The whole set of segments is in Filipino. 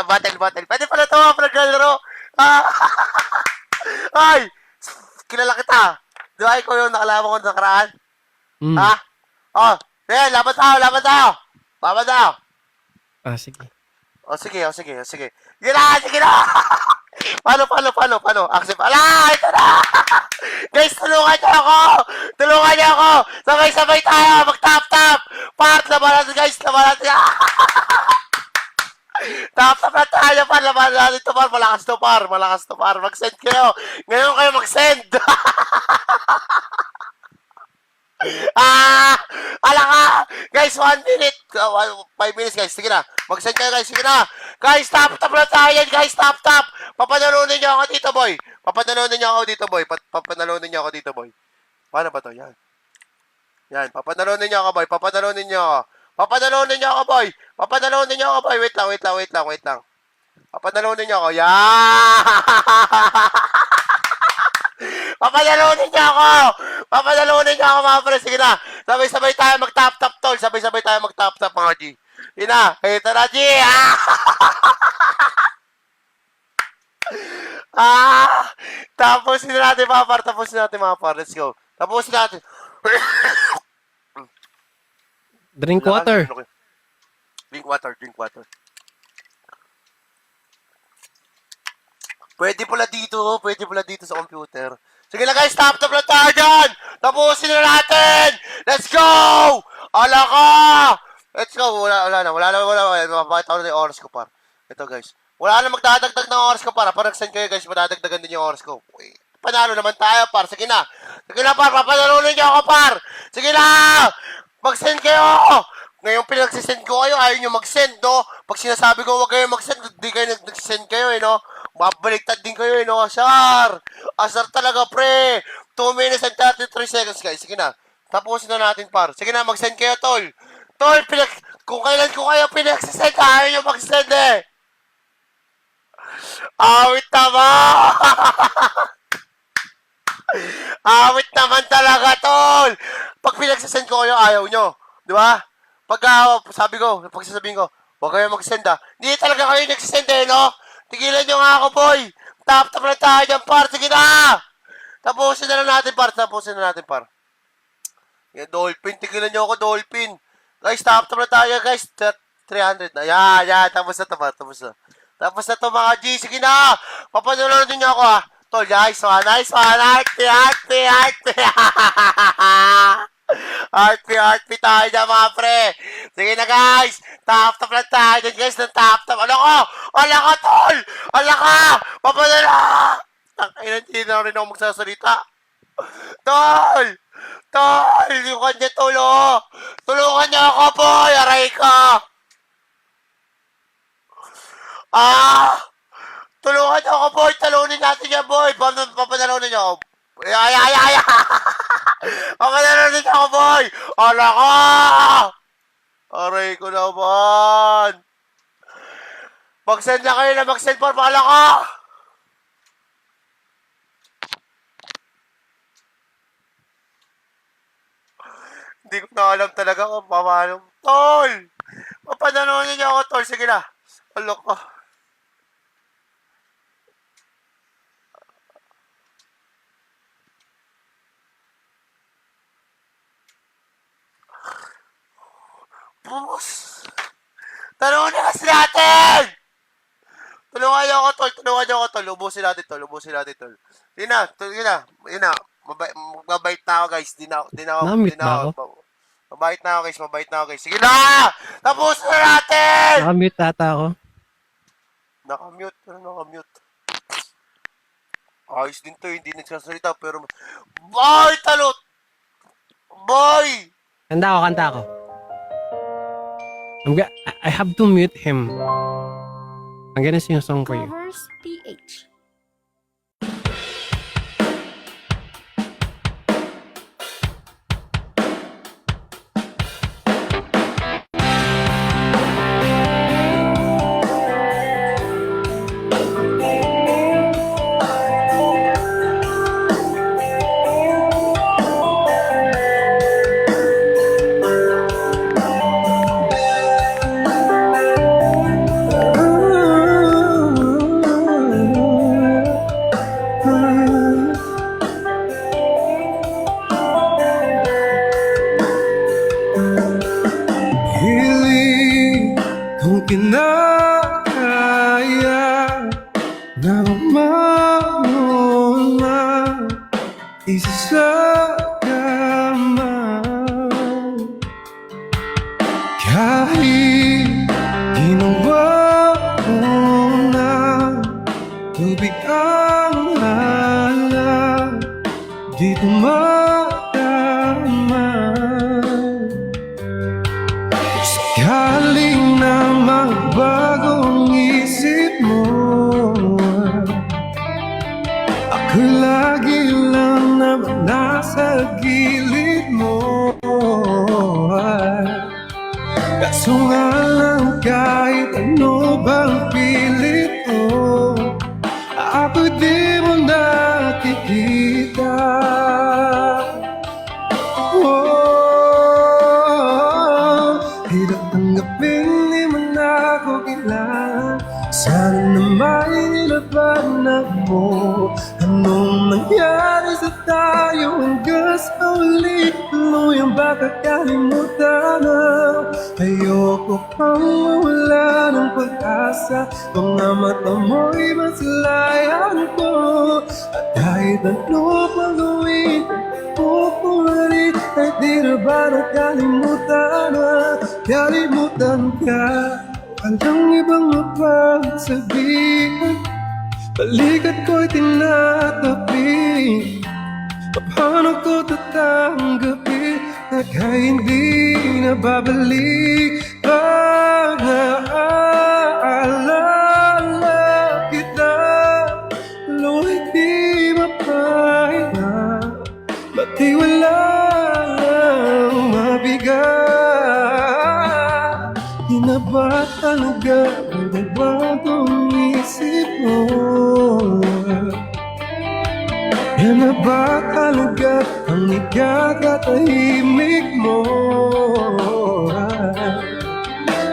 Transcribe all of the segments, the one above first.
battle. Pwede pala ito, naglaro. Ah, ay, kilala kita. Di ba ikaw yung nakalaban ko sa nakaraan? Ha? Oh, laban tayo. Ah, sige. Sige. Sige na. Paano? Accept. Ala, ito na! Guys, tulungan niyo ako! Sabay-sabay tayo, mag-tap! Part, laban natin, guys, Tap na tayo, laban natin ito, malakas to, mag-send kayo. Ngayon kayo mag-send. Ala ka! Guys, 1 minute. 5 minutes, guys. Sige na. Mag-send kayo, guys. Sige na. Guys, tap na tayo yan, guys. Tap. Papanalunin niyo ako dito, boy. Papanalunin niyo ako dito, boy. Paano ba to? Yan. Papanalunin niyo ako, boy. Papanalunin niyo ako, boy. Wait lang. Papanalunin niyo ako. Yan! Papanalunin niyo ako, mga pre. Sige na. Sabay-sabay tayo mag-tap, tol. Sabay-sabay tayo mag-tap, mga G. Ito na, G. Tapusin natin, mga par. Let's go. Tapusin natin. Drink water. Drink water. Pwede pala dito sa computer. Sige na, guys, tap na tayo dyan! Tapusin na natin! Let's go! Ala ka! Let's go! Wala na. Mapakita ko na yung oras ko, par. Ito, guys. Wala na magdadagdag ng oras ko, par. Parang send kayo, guys, madadagdagan din yung oras ko. Uy, panalo naman tayo, par. Sige na, par. Papanalunin niyo ako, par. Sige na! Mag-send kayo! Ngayong pinagsisend ko kayo, ayaw nyo mag-send, no? Pag sinasabi ko huwag kayo mag-send, di kayo nag-send kayo, no? Mabaliktad din kayo, no? Asar talaga, pre. 2 minutes and 33 seconds, guys. Sige na. Tapusin na natin, par. Sige na, mag-send kayo, tol. Tol, kung kailan ko kayo pinagsisend, ayaw nyo mag-send, eh. Awit naman talaga, tol. Pag pinagsisend ko kayo, ayaw nyo. Di ba? Pagsasabihin ko, huwag kayo mag-send, Hindi talaga kayo nagsisend, eh, no? Tigilan nyo nga ako, boy. Tap na tayo dyan, par. Sige na. Tapusin na natin, par. Yan, dolphin. Tigilan nyo ako, dolphin. Guys, tap na tayo, guys. 300 na. Yan. Tapos na to, mga G. Sige na. Papanulood nyo ako, Tol, guys. Nice one. RP tayo dyan, mga pre. Sige na, guys. Tap lang tayo dyan, guys. Tap. Ala ka, tol. Ala ka. Papadala. Hindi na rin ako magsasalita. Tol. Yung kanya, tol, tulungan niya ako, boy. Aray ka. Tulungan niyo ako, boy. Talunin natin yan, boy. Papanalunin niyo ako. Ay. Papanalunin niyo ako, boy. Ala ka. Aray ko naman. Mag-send na kayo na mag-send, par. Paala ka. Hindi ko na alam talaga kung paano. Tol. Papanalunin niyo ako, tol. Sige na. Ala ka. Boss! Tulungan niyo kasi natin! Tulungan niyo ako, tol. Ubusin natin, tol. Yun na. Mabait na ako, guys. Namit na ako. Mabait na ako, guys. Sige na! Tapusin na natin! Nakamute ata ako. Nakamute. Ayos din to, hindi nagsasalita, pero... Boy, talot! Boy! Kanta ako. I have to mute him. I'm gonna sing a song for you. Covers PH. malaya na mamula isa sa kamay. Kahit ginawa mo na tubig ang alak, di ko madamay. Sakaling na magbagong isip mo, ako lagi lang naman nasa gilid mo. Kaso nga lang kahit ano bang pilit mo, ako di mo nakikita. Hirap tanggapin, di mo na ako kailangan. Sana na may nilabanan mo. Anong nangyari sa tayo hanggang sa uli? Tuluyang ba kakalimutan na? Ayoko pang mawala ng pag-asa. Mga mata mo'y masilayan ko. At kahit ano pang gawin, pupulit ay di na ba nakalimutan na? Kalimutan ka, walang ibang mapagsabihan. Balikat ko'y tinatapi. Paano ko tatanggapin na kaya hindi na babalik? Naaalala kita, lu'y di mapahinga. Ba't wala mabigat? Di na ba talaga nagbagong isip mo? Yan na ba talaga ang ikakatahimik mo?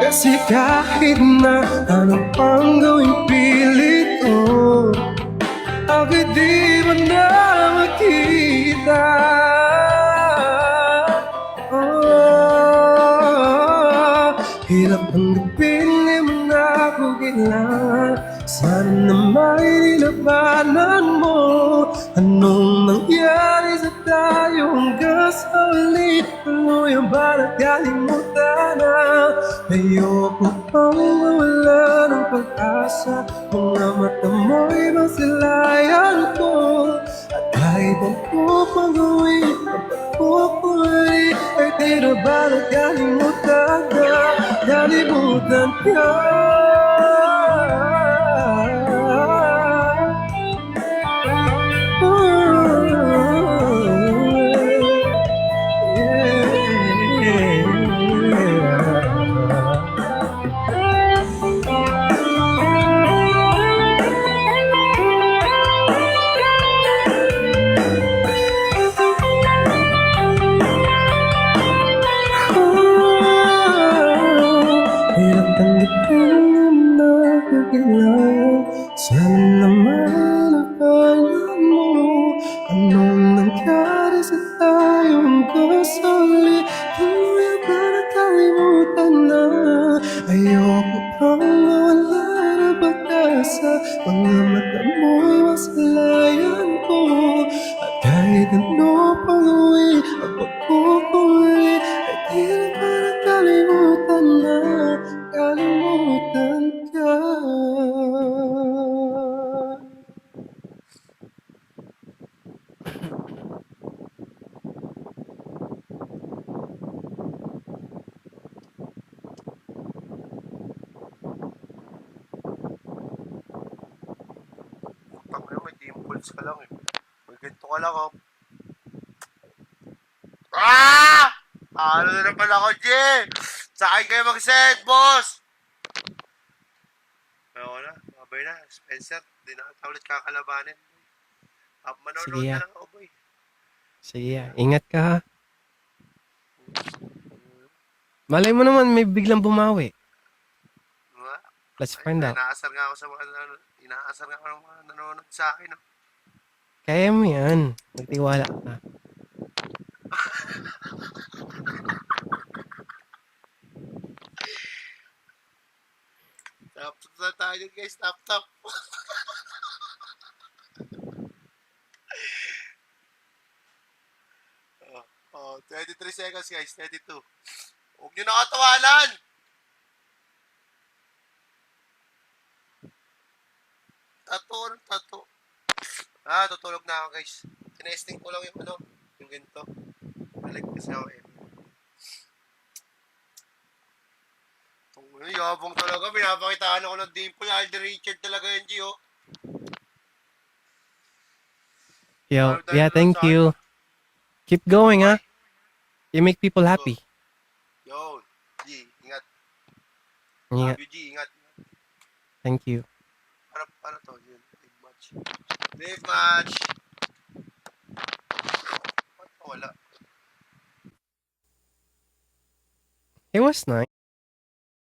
Kasi kahit na anong pang gawing pilit ko, ako di mo na makita. Hirap tanggapin, di mo na ako kailangan. Sana na may nilabanan mo. Anong nangyari sa tayo hanggang sa uli? Tuluyang ba nakalimutan na? Ayoko pang mawala ng pag-asa. Mga mata mo'y masilayan ko. At kahit ano pang gawin, pagpupuli ay di na ba nakalimutan ka? Kalimutan ka. Hirap tanggapin na nakakilala. Sana naman akala mo anong nangyari sa tayo hanggang sa uli. Tuloy ba nakalimutan na? Ayoko pang mawala ng pag-asa. Mga mata mo'y masalayan ko. At kahit ano pang gawin ang pagpupuli, ay di na ba nakalimutan na? Kalimutan ka. Putang ina, may dimples ka lang eh. May ganito ka lang oh. Ah! Ano na naman ako, G? Sa akin kayo mag-send, boss! Ayaw na, mabay na. Spencer, di na kita ulit kakalabanin. Manonood Sige, na ah. lang ako, boy. Sige, ingat ka ha. Malay mo naman may biglang bumawi. Diba? Let's find out. Inaasar nga ako sa mga inaasar nga ako ng mga nanonood sa akin. No? Kaya mo yan. Magtiwala ka. Top na tayo guys, top. Oh, 23 seconds guys, 22. Huwag nyo nakatawanan! Tato. Tutulog na ako guys. Tinesting ko lang yung yung ganito. Balik kasi ako eh. Yabang talaga, pinapakitaan ako ng dimple. Alden Richard talaga yun, G, oh. Yo, yeah, thank you. Keep going, huh? You make people happy. Yo, G, ingat. Yeah, Love you, G, ingat. thank you. Para to, yun. Big match. Ba't wala? It was nice.